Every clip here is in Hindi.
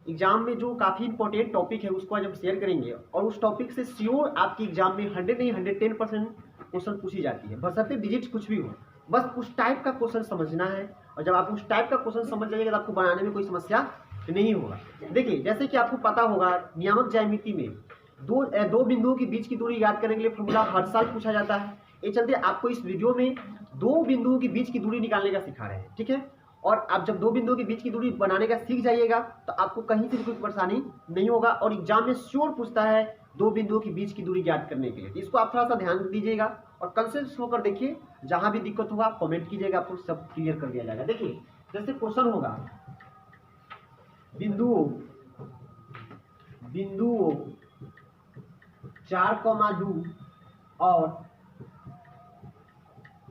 एग्जाम में जो काफ़ी इंपॉर्टेंट टॉपिक है उसको आज हम शेयर करेंगे और उस टॉपिक से श्योर आपकी एग्जाम में 100 नहीं 110% क्वेश्चन पूछी जाती है, बशर्ते डिजिट कुछ भी हो। बस उस टाइप का क्वेश्चन समझना है और जब आप उस टाइप का क्वेश्चन समझ जाइएगा तो आपको बनाने में कोई समस्या नहीं होगा। देखिए, जैसे कि आपको पता होगा नियामक ज्यामिति में दो बिंदुओं के बीच की दूरी याद करने के लिए फॉर्मूला हर साल पूछा जाता है। ये चलते आपको इस वीडियो में दो बिंदुओं के बीच की दूरी निकालने का सिखा रहे हैं, ठीक है। और आप जब दो बिंदुओं के बीच की दूरी बनाने का सीख जाइएगा तो आपको कहीं से भी कोई परेशानी नहीं होगा और एग्जाम में श्योर पूछता है दो बिंदुओं के बीच की दूरी ज्ञात करने के लिए। इसको आप थोड़ा सा ध्यान दीजिएगा और कंसेंट्रेट होकर देखिए, जहां भी दिक्कत होगा आप कमेंट कीजिएगा, आपको सब क्लियर कर दिया जाएगा। देखिए, जैसे क्वेश्चन होगा बिंदुओं 4,2 और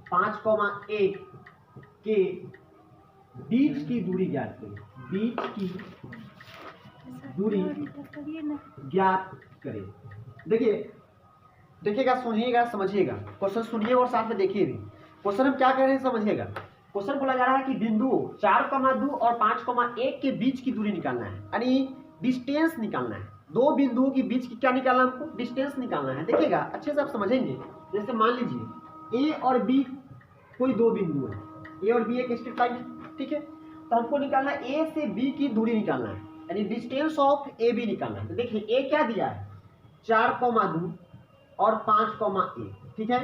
5,1 के बीच की दूरी ज्ञात करें। बीच की दूरी ज्ञात करें। देखिएगा, सुनिएगा, समझिएगा, क्वेश्चन सुनिए और साथ में देखिए भी। क्वेश्चन हम क्या कह रहे हैं समझिएगा। क्वेश्चन बोला जा रहा है कि बिंदु 4,2 और 5,1 के बीच की दूरी निकालना है, यानी डिस्टेंस निकालना है। दो बिंदुओं के बीच की क्या निकालना है हमको? डिस्टेंस निकालना है। देखिएगा, अच्छे से आप समझेंगे। जैसे मान लीजिए ए और बी कोई दो बिंदु है, ए और बी एक स्ट्रेट लाइन है, ठीक है। तो हमको निकालना है ए से बी की दूरी निकालना है, यानी डिस्टेंस ऑफ ए बी निकालना है। तो देखिए, ए क्या दिया है 4,2 और 5,1, ठीक है।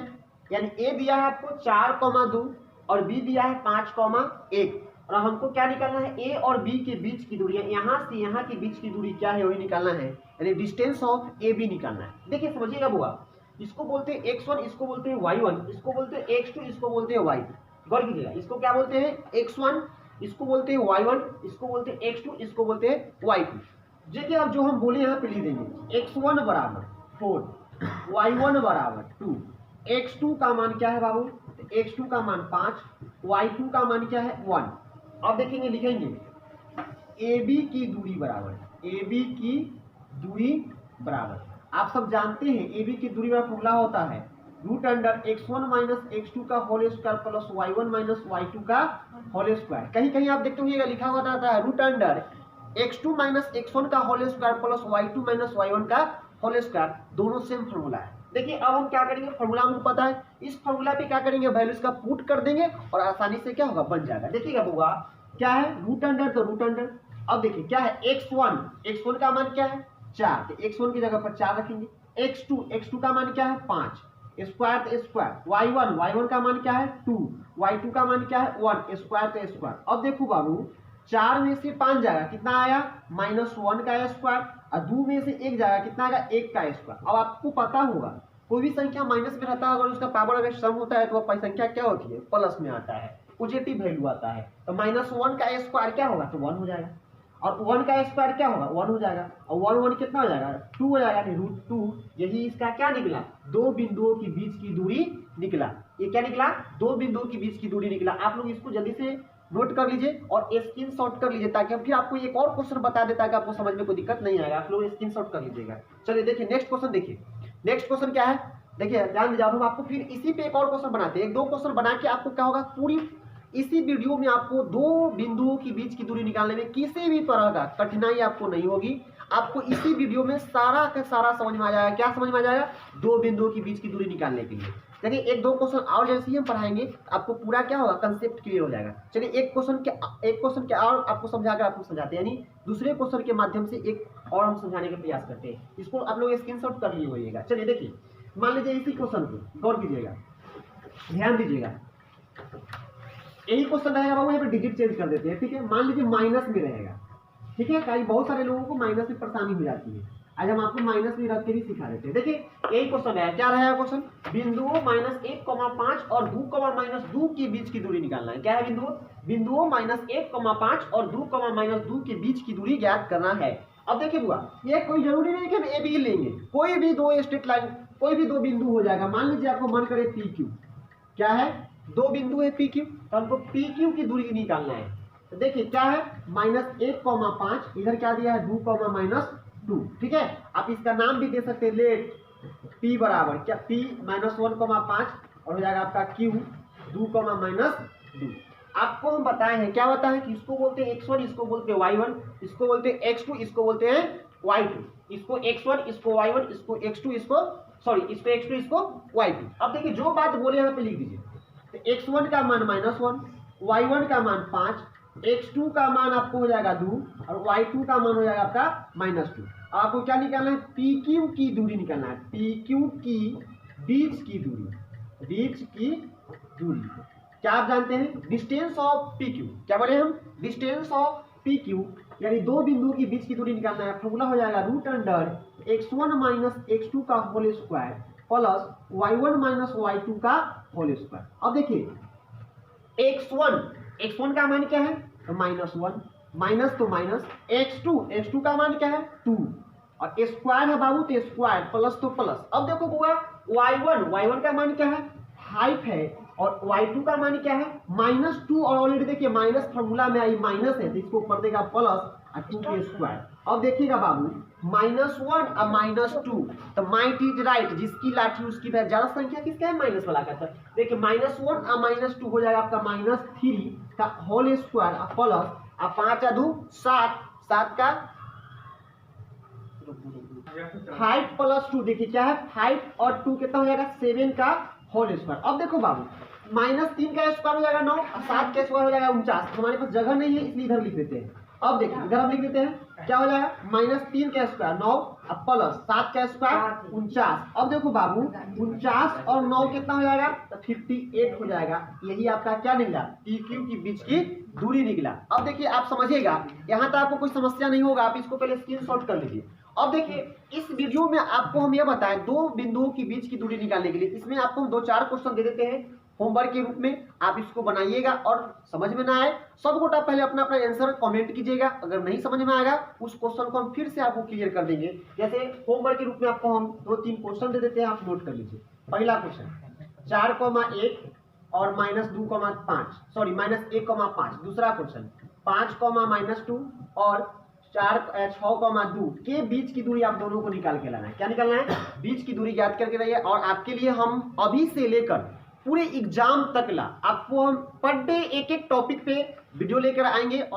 यानी ए दिया है आपको 4,2 और बी दिया है 5,1 और हमको क्या निकालना है? ए और बी के बीच की दूरी, यहाँ से यहाँ के बीच की दूरी क्या है वही निकालना है, यानी डिस्टेंस ऑफ ए बी निकालना है। देखिए, समझिएगा बुआ, इसको बोलते हैं x1, इसको बोलते हैं y1, इसको बोलते हैं x2, इसको बोलते हैं y2। गौर कीजिएगा, इसको क्या बोलते हैं? x1, इसको बोलते हैं y1, इसको बोलते हैं x2, इसको बोलते हैं y2। देखिए, अब जो हम बोले यहाँ पे लिख देंगे x1 बराबर 4, y1 बराबर 2, x2 का मान क्या है बाबू? x2 का मान 5, y2 का मान क्या है? 1। अब देखेंगे, लिखेंगे AB की दूरी बराबर, AB की दूरी बराबर, आप सब जानते हैं AB की दूरी का फॉर्मूला होता है √x1 माइनस x2 का whole square plus y1 minus y2 का होल स्क्वायर। कहीं कहीं आप देखते होंगे लिखा हुआ रहता है √x2 माइनस x1 का whole square plus y2 minus y1 का होल स्क्वायर। दोनों सेम फॉर्मूला है। देखिए, अब हम क्या करेंगे, फॉर्मूला हमको पता है, इस फॉर्मूला पे क्या करेंगे, वैल्यूज का पुट कर देंगे और आसानी से क्या होगा, बन जाएगा। देखिएगा बुआ, क्या है √, तो √। अब देखिए क्या है x1 का मान क्या है 4, तो x1 की जगह पर 4 रखेंगे। x2 का मान क्या है 5, स्क्वायर तो स्क्वायर। y1 का मान क्या है 2, y2 का मान क्या है 1, स्क्वायर तो स्क्वायर। अब देखो बाबू, 4 में से 5 जाएगा, कितना आया? -1 का स्क्वायर, और 2 में से 1 जाएगा, कितना आएगा? 1 का स्क्वायर। अब आपको पता होगा कोई भी संख्या माइनस में रहता है, अगर उसका पावर अगर सम होता है तो वह संख्या क्या होती है? प्लस में आता है, पॉजिटिव वैल्यू आता है। तो -1 का स्क्वायर क्या होगा? तो 1 हो जाएगा, और 1 का स्क्वायर क्या होगा? 1 हो जाएगा, और 1 कितना हो जाएगा? 2 हो जाएगा, √2। यही इसका क्या निकला? दो बिंदुओं के बीच की दूरी निकला। ये क्या निकला? दो बिंदुओं के बीच की दूरी निकला। आप लोग इसको जल्दी से नोट कर लीजिए और स्क्रीनशॉट कर लीजिए, ताकि फिर आपको एक और क्वेश्चन बता देता है कि आपको समझ में कोई दिक्कत नहीं आएगा। आप लोग स्क्रीनशॉट कर लीजिएगा। चलिए देखिए, नेक्स्ट क्वेश्चन देखिए। नेक्स्ट क्वेश्चन क्या है? देखिए, ध्यान दीजिए। हम आपको फिर इसी पे एक और क्वेश्चन बनाते हैं। एक दो क्वेश्चन बना के आपको क्या होगा, पूरी इसी वीडियो में आपको दो बिंदुओं के बीच की दूरी निकालने में किसी भी तरह का कठिनाई आपको नहीं होगी। आपको इसी वीडियो में सारा का सारा समझ में आ जाएगा। क्या समझ में आ जाएगा? दो बिंदुओं के बीच की दूरी निकालने के लिए। देखिए, एक दो क्वेश्चन और जैसे ही हम पढ़ाएंगे आपको पूरा क्या होगा, कंसेप्ट क्लियर हो जाएगा। चलिए एक क्वेश्चन के और आपको समझाकर आपको समझाते हैं, यानी दूसरे क्वेश्चन के माध्यम से एक और हम समझाने का प्रयास करते हैं। इसको आप लोग स्क्रीनशॉट कर लिए होइएगा। चलिए देखिए, मान लीजिए इसी क्वेश्चन को गौर कीजिएगा, ध्यान दीजिएगा। यही क्वेश्चन रहेगा बाबू, यहाँ पे डिजिट चेंज कर देते हैं, ठीक है। मान लीजिए माइनस में रहेगा, ठीक है। कई बहुत सारे लोगों को माइनस में परेशानी हो जाती है। आज हम आपको माइनस में रख के भी सिखा देते हैं। देखिए, यही क्वेश्चन है। क्या रहेगा क्वेश्चन? बिंदुओं -1,5 और 2,-2 के बीच की दूरी निकालना है। क्या है? बिंदुओं -1,5 और 2,-2 के बीच की दूरी ज्ञात करना है। अब देखिए बुआ, ये कोई जरूरी नहीं कि हम ए बी लेंगे, कोई भी दो स्ट्रेट लाइन, कोई भी दो बिंदु हो जाएगा। मान लीजिए आपको मन करे पी क्यू, क्या है? दो बिंदु है पी क्यू, तो हमको पी क्यू की दूरी निकालना है। तो देखिए क्या है, -1,5, इधर क्या दिया है 2,-2, ठीक है। आप इसका नाम भी दे सकते हैं, लेट p बराबर क्या, p -1,5 और हो जाएगा आपका q 2, -2। आपको हम बताए हैं, क्या बताए हैं कि इसको बोलते हैं x1, इसको बोलते हैं y1, इसको बोलते हैं x2, इसको बोलते हैं y2, इसको x1, इसको y1, इसको x2, इसको x2, इसको y2। अब देखिए जो बात बोले यहाँ पे लिख दीजिए। तो x1 का मान -1, y1 का मान 5, x2 का मान आपको हो जाएगा 2 और y2 का मान हो जाएगा आपका -2। आपको क्या निकालना है? PQ की दूरी निकालना है। PQ की बीच की दूरी क्या आप जानते हैं? Distance of PQ। क्या बोले हम? डिस्टेंस ऑफ PQ, यानी दो बिंदुओं के बीच की दूरी निकालना है। फॉर्मूला हो जाएगा √x1 - x2 का whole square plus y1 - y2 का होल स्क्वायर। अब देखिए x1 का मान क्या है? तो -1, माइनस तो माइनस, x2 का मान क्या है? 2 और स्क्वायर है बाबू, तो स्क्वायर, प्लस तो प्लस। अब देखो बुआ y1 का मान क्या है? 5 है और y2 का मान क्या है? -2 और ऑलरेडी देखिए माइनस फॉर्मूला में आई माइनस है, तो इसको ऊपर देगा प्लस और 2 के स्क्वायर। अब देखिएगा बाबू -1 और -2, तो माइट इज राइट, जिसकी लाठी उसकी भैंस। ज्यादा संख्या किसका है? माइनस वाला का। देखिए -1 और -2 हो जाएगा आपका -3 का होल स्क्वायर प्लस 5 और 2 7, 7 का 5 प्लस 2, देखिए क्या है? 5 और 2 कितना हो जाएगा? 7 का होल स्क्वायर। अब देखो बाबू -3 का स्क्वायर हो जाएगा 9 और 7 का स्क्वायर हो जाएगा 49। हमारे पास जगह नहीं है इसलिए इधर लिख देते हैं। अब देखिए इधर हम लिख देते हैं, क्या हो जाएगा? -3 का स्क्वायर 9 और प्लस 7 का स्क्वायर 49। अब देखो बाबू 49 और 9 कितना हो जाएगा? तो 58 हो जाएगा। यही आपका क्या निकला? PQ की बीच की दूरी निकला। अब देखिए आप समझिएगा, यहाँ तक आपको कोई समस्या नहीं होगा, आप इसको पहले स्क्रीनशॉट कर लीजिए। अब देखिए इस वीडियो में आपको हम यह बताएं दो बिंदुओं के बीच की दूरी निकालने के लिए, इसमें आपको हम 2-4 क्वेश्चन दे देते हैं होमवर्क के रूप में। आप इसको बनाइएगा और समझ में ना आए सब गोटा पहले अपना अपना आंसर कमेंट कीजिएगा। अगर नहीं समझ में आएगा उस क्वेश्चन को हम फिर से आपको क्लियर कर देंगे। जैसे होमवर्क के रूप में आपको हम 2-3 क्वेश्चन दे देते हैं, आप नोट कर लीजिए। पहला क्वेश्चन 4,1 और -2,5 -1,5। दूसरा क्वेश्चन 5,-2 और 6,2 के बीच की दूरी आप दोनों को निकाल के लाना है। क्या निकालना है? बीच की दूरी याद करके रहिए। और आपके लिए हम अभी से लेकर पूरे एग्जाम तक ला आपको हम पर डे एक टॉपिक पे वीडियो लेकर आएंगे।